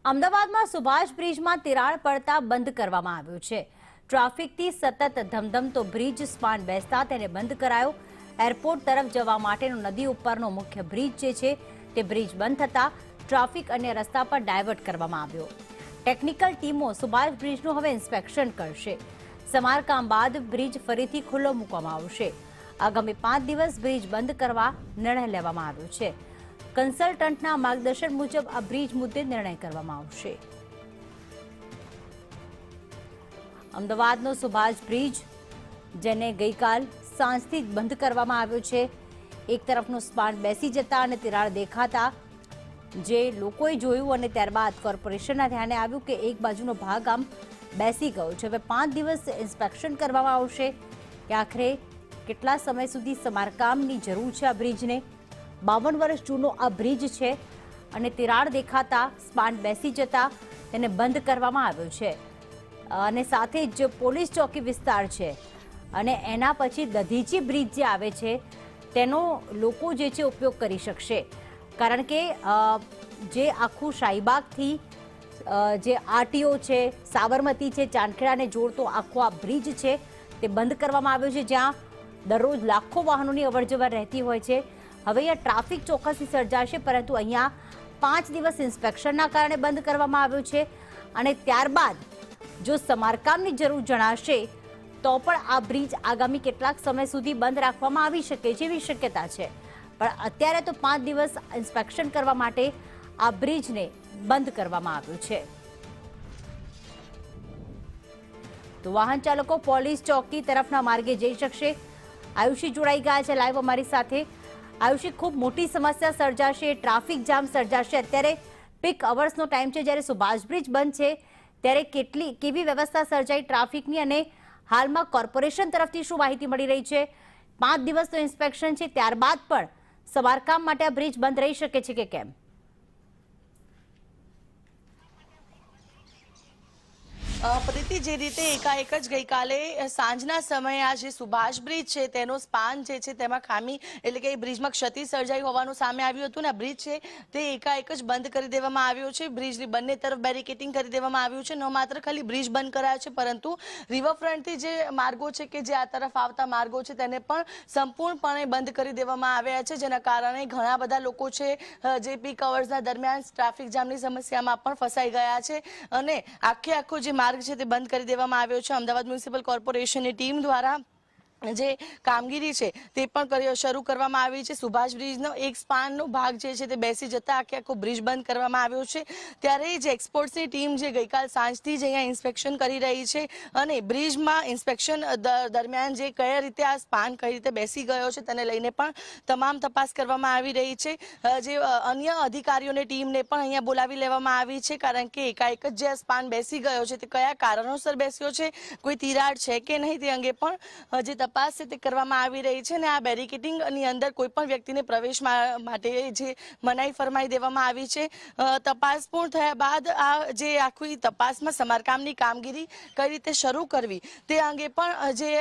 અમદાવાદમાં સુભાષ બ્રિજમાં તિરાડ પડતા બંધ કરવામાં આવ્યો છે। ટ્રાફિકથી સતત ધમધમતો બ્રિજ સ્પાન બેસતા તેને બંધ કરાયો। એરપોર્ટ તરફ જવા માટેનો નદી ઉપરનો મુખ્ય બ્રિજ જે છે તે બ્રિજ બંધ થતા ટ્રાફિક અન્ય રસ્તા પર ડાયવર્ટ કરવામાં આવ્યો। ટેકનિકલ ટીમો સુભાષ બ્રિજનું હવે ઇન્સ્પેક્શન કરશે। સમારકામ બાદ બ્રિજ ફરીથી ખુલ્લો મૂકવામાં આવશે। આગામી 5 દિવસ બ્રિજ બંધ કરવા નિર્ણય લેવામાં આવ્યો છે। કન્સલ્ટન્ટના માર્ગદર્શન મુજબ આ બ્રિજ મુદ્દે નિર્ણય કરવામાં આવશે। અમદાવાદનો સુભાષ બ્રિજ જેને ગઈકાલ સાંજથી બંધ કરવામાં આવ્યો છે। એક તરફનો સ્પાન બેસી જતા અને તિરાડ દેખાતા જે લોકોએ જોયું અને ત્યારબાદ કોર્પોરેશનના ધ્યાને આવ્યું કે એક બાજુનો ભાગ આમ બેસી ગયો છે। હવે 5 દિવસ ઇન્સ્પેક્શન કરવામાં આવશે કે આખરે કેટલા સમય સુધી સમારકામની જરૂર છે। આ બ્રિજને 52 વર્ષ જૂનો આ બ્રિજ છે અને તિરાડ દેખાતા સ્પાન બેસી જતા તેને બંધ કરવામાં આવ્યો છે અને સાથે જ પોલીસ ચોકી વિસ્તાર છે અને એના પછી દધીચી બ્રિજ જે આવે છે તેનો લોકો જે છે ઉપયોગ કરી શકશે, કારણ કે જે આખું શાહીબાગથી જે આરટીઓ છે, સાબરમતી છે, ચાંદખેડાને જોડતો આખો આ બ્રિજ છે તે બંધ કરવામાં આવ્યો છે, જ્યાં દરરોજ લાખો વાહનોની અવરજવર રહેતી હોય છે। હવે અહીંયા ટ્રાફિક ચોક્કસથી સર્જાશે, પરંતુ અહીંયા 5 દિવસ ઇન્સ્પેક્શનના કારણે બંધ કરવામાં આવ્યો છે અને ત્યારબાદ જો સમારકામની જરૂર જણાશે તો પણ આ બ્રિજ આગામી કેટલાક સમય સુધી બંધ રાખવામાં આવી શકે જેવી શક્યતા છે। પણ અત્યારે તો 5 દિવસ ઇન્સ્પેક્શન કરવા માટે આ બ્રિજને બંધ કરવામાં આવ્યું છે। તો વાહન ચાલકો પોલીસ ચોકી તરફના માર્ગે જઈ શકશે। આયુષી જોડાઈ ગયા છે લાઈવ અમારી સાથે। આયુષી, ખૂબ મોટી સમસ્યા સર્જાશે, ટ્રાફિક જામ સર્જાશે। અત્યારે પીક અવર્સનો ટાઈમ છે, જ્યારે સુભાષ બ્રિજ બંધ છે ત્યારે કેવી વ્યવસ્થા સર્જાઈ ટ્રાફિકની અને હાલમાં કોર્પોરેશન તરફથી શું માહિતી મળી રહી છે? 5 દિવસનું ઇન્સ્પેક્શન છે, ત્યારબાદ પણ સમારકામ માટે આ બ્રિજ બંધ રહી શકે છે કે કેમ? પ્રીતિ, જે રીતે એકાએક જ ગઈકાલે સાંજના સમયે આ જે સુભાષ બ્રિજ છે તેનો સ્પાન જે છે તેમાં ખામી એટલે કે બ્રિજમાં ક્ષતિ સર્જાઈ હોવાનું સામે આવ્યું હતું ને આ બ્રિજ છે તે એકાએક જ બંધ કરી દેવામાં આવ્યો છે। બ્રિજની બંને તરફ બેરિકેટિંગ કરી દેવામાં આવ્યું છે। ન માત્ર ખાલી બ્રિજ બંધ કરાયો છે, પરંતુ રિવરફ્રન્ટથી જે માર્ગો છે કે જે આ તરફ આવતા માર્ગો છે તેને પણ સંપૂર્ણપણે બંધ કરી દેવામાં આવ્યા છે, જેના કારણે ઘણા બધા લોકો છે જે પીક અવર્સના દરમિયાન ટ્રાફિક જામની સમસ્યામાં પણ ફસાઈ ગયા છે અને આખો જે માર્ગ છે તે બંધ કરી દેવામાં આવ્યો છે। અમદાવાદ મ્યુનિસિપલ કોર્પોરેશનની ટીમ દ્વારા જે કામગીરી છે તે પણ શરૂ કરવામાં આવી છે। સુભાષ બ્રિજનો એક સ્પાનનો ભાગ જે છે તે બેસી જતા આખો બ્રિજ બંધ કરવામાં આવ્યો છે। ત્યારે જે એક્સપર્ટ્સની ટીમ જે ગઈકાલ સાંજથી જ અહીંયા ઇન્સ્પેક્શન કરી રહી છે અને બ્રિજમાં ઇન્સ્પેક્શન દરમિયાન જે કઈ રીતે આ સ્પાન કઈ રીતે બેસી ગયો છે તેને લઈને પણ તમામ તપાસ કરવામાં આવી રહી છે। જે અન્ય અધિકારીઓની ટીમને પણ અહીંયા બોલાવી લેવામાં આવી છે, કારણ કે એકાએક જ જે સ્પાન બેસી ગયો છે તે કયા કારણોસર બેસ્યો છે, કોઈ તિરાડ છે કે નહીં તે અંગે પણ જે તપાસ છે તે કરવામાં આવી રહી છે અને આ બેરિકેટિંગની અંદર કોઈ પણ વ્યક્તિને પ્રવેશ માટે જે મનાઈ ફરમાઈ દેવામાં આવી છે। તપાસ પૂર્ણ થયા બાદ આ જે આખી તપાસમાં સમારકામની કામગીરી કઈ રીતે શરૂ કરવી તે અંગે પણ જે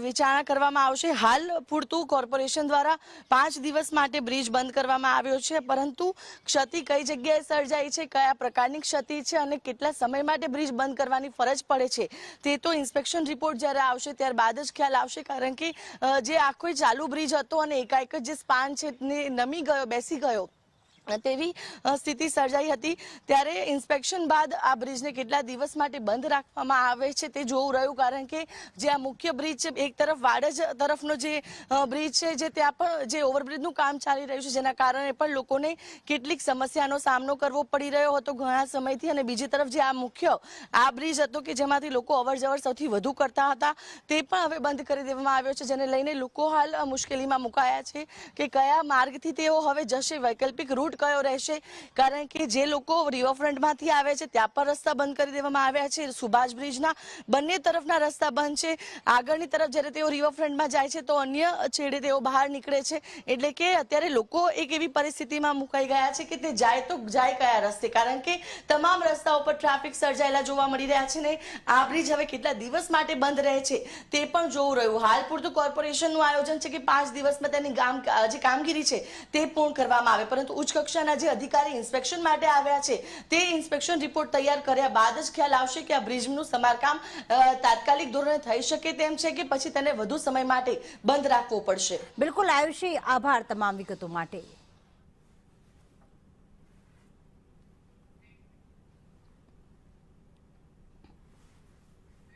વિચારણા કરવામાં આવશે। હાલ પૂરતું કોર્પોરેશન દ્વારા 5 દિવસ માટે બ્રિજ બંધ કરવામાં આવ્યો છે, પરંતુ ક્ષતિ કઈ જગ્યાએ સર્જાઈ છે, કયા પ્રકારની ક્ષતિ છે અને કેટલા સમય માટે બ્રિજ બંધ કરવાની ફરજ પડે છે તે તો ઇન્સ્પેક્શન રિપોર્ટ જ્યારે આવશે ત્યારબાદ જ ખ્યાલ આવશે, કારણ કે જે આખો ચાલુ બ્રિજ હતો અને એકાએક જે સ્પાન છે નમી ગયો, બેસી ગયો તેવી સ્થિતિ સર્જાઈ હતી। ત્યારે ઇન્સ્પેક્શન બાદ આ બ્રિજને કેટલા દિવસ માટે બંધ રાખવામાં આવે છે તે જોવું રહ્યું, કારણ કે જે આ મુખ્ય બ્રિજ છે એક તરફ વાડજ તરફનો જે બ્રિજ છે જે ત્યાં પણ જે ઓવરબ્રિજનું કામ ચાલી રહ્યું છે, જેના કારણે પણ લોકોને કેટલીક સમસ્યાનો સામનો કરવો પડી રહ્યો હતો ઘણા સમયથી, અને બીજી તરફ જે આ મુખ્ય આ બ્રિજ હતો કે જેમાંથી લોકો અવરજવર સૌથી વધુ કરતા હતા તે પણ હવે બંધ કરી દેવામાં આવ્યો છે, જેને લઈને લોકો હાલ મુશ્કેલીમાં મુકાયા છે કે કયા માર્ગથી તેઓ હવે જશે, વૈકલ્પિક રૂટ કયો રહેશે, કારણ કે જે લોકો રિવરફ્રન્ટમાંથી આવે છે ત્યાં પર રસ્તા બંધ કરી દેવામાં આવ્યા છે। સુભાષ બ્રિજના બંને તરફના રસ્તા બંધ છે। આગળની તરફ જ્યારે તેઓ રિવરફ્રન્ટમાં જાય છે તો અન્ય છેડે તેઓ બહાર નીકળે છે, એટલે કે અત્યારે લોકો એક એવી પરિસ્થિતિમાં મુકાઈ ગયા છે કે તે જાય તો જાય કયા રસ્તે, કારણ કે તમામ રસ્તાઓ પર ટ્રાફિક સર્જાયેલા જોવા મળી રહ્યા છે ને આ બ્રિજ હવે કેટલા દિવસ માટે બંધ રહે છે તે પણ જોવું રહ્યું। હાલ પૂરતું કોર્પોરેશનનું આયોજન છે કે 5 દિવસમાં તેની જે કામગીરી છે તે પૂર્ણ કરવામાં આવે, પરંતુ ઉચ્ચ કક્ષાના જે અધિકારી ઇન્સ્પેક્શન માટે આવ્યા છે તે ઇન્સ્પેક્શન રિપોર્ટ તૈયાર કર્યા બાદ જ ખ્યાલ આવશે કે આ બ્રિજનું સમારકામ તાત્કાલિક ધોરણે થઈ શકે તેમ છે કે પછી તેને વધુ સમય માટે બંધ રાખવો પડશે. બિલકુલ આયુષી, આભાર તમામ વિગતો માટે.